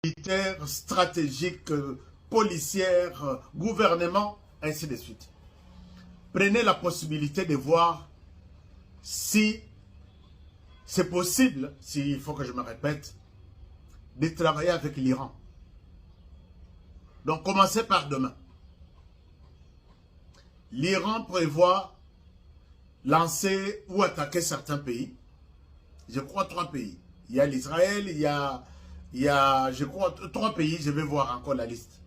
militaire, stratégique, policière, gouvernement, ainsi de suite. Prenez la possibilité de voir si c'est possible, s'il faut que je me répète, de travailler avec l'Iran. Donc, commencez par demain. L'Iran prévoit lancer ou attaquer certains pays. Je crois 3 pays. Il y a l'Israël, il y a, je crois, 3 pays, je vais voir encore la liste.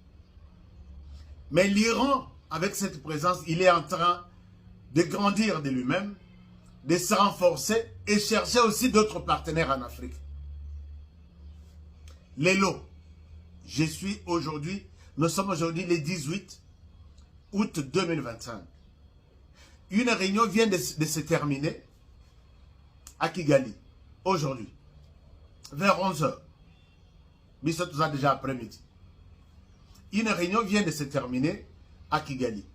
Mais l'Iran, avec cette présence, il est en train de grandir de lui-même, de se renforcer et chercher aussi d'autres partenaires en Afrique. Lélo, nous sommes aujourd'hui le 18 août 2025. Une réunion vient de se terminer à Kigali, aujourd'hui, vers 11h. Mais ça tout ça déjà après-midi. Une réunion vient de se terminer à Kigali.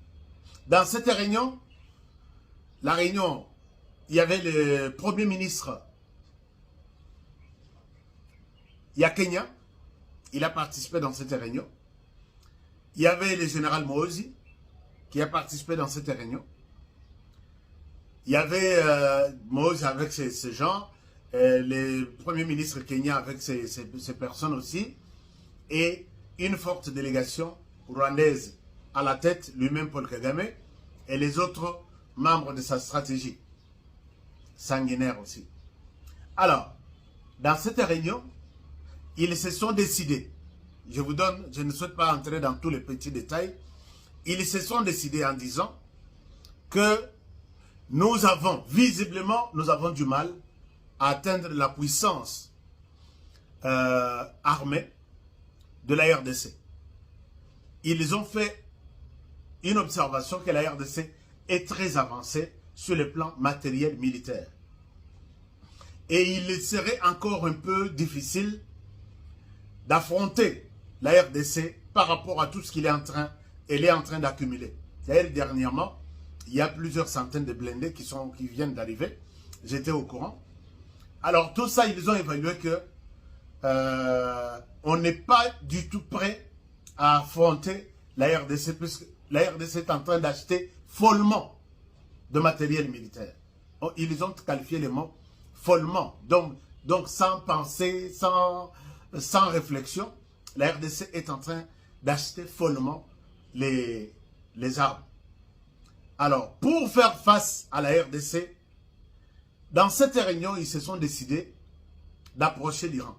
Dans cette réunion, il y avait le Premier ministre, il y a Kenya, il a participé dans cette réunion. Il y avait le général Mohozi qui a participé dans cette réunion. Il y avait Mohozi avec ces gens, le Premier ministre Kenya avec ces personnes aussi, et une forte délégation rwandaise à la tête, lui-même Paul Kagame, et les autres membres de sa stratégie, sanguinaire aussi. Alors, dans cette réunion, ils se sont décidés, je ne souhaite pas entrer dans tous les petits détails, ils se sont décidés en disant que visiblement, nous avons du mal à atteindre la puissance armée de la RDC. Ils ont fait une observation que la RDC est très avancée sur le plan matériel militaire. Et il serait encore un peu difficile d'affronter la RDC par rapport à tout ce qu'elle est en train d'accumuler. D'ailleurs, dernièrement, il y a plusieurs centaines de blindés qui viennent d'arriver. J'étais au courant. Alors, tout ça, ils ont évalué que on n'est pas du tout prêt à affronter la RDC, puisque la RDC est en train d'acheter follement de matériel militaire. Ils ont qualifié le mot follement. Donc sans penser, sans réflexion, la RDC est en train d'acheter follement les armes. Alors, pour faire face à la RDC, dans cette réunion, ils se sont décidés d'approcher l'Iran.